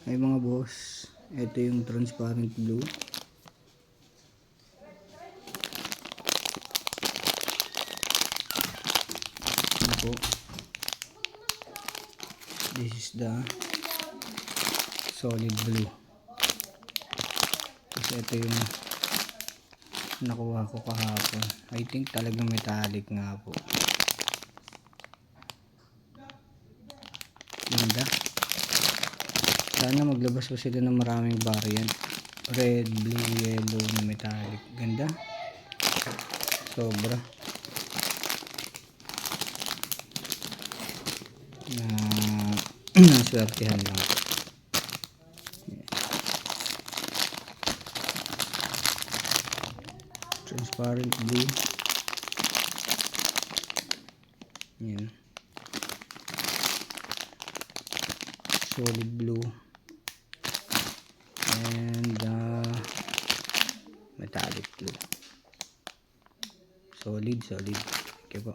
Ay mga boss, ito yung transparent blue. Ito po. This is the solid blue. Kasi ito yung nakuha ko kahapon. I think talagang metallic nga po. Ganda. Sana maglabas pa sila ng maraming variant. Red, blue, yellow na metallic. Ganda. Sobra. Naswertihan lang. Transparent blue. Yan. Solid blue. And metallic blue. Solid. Okay po.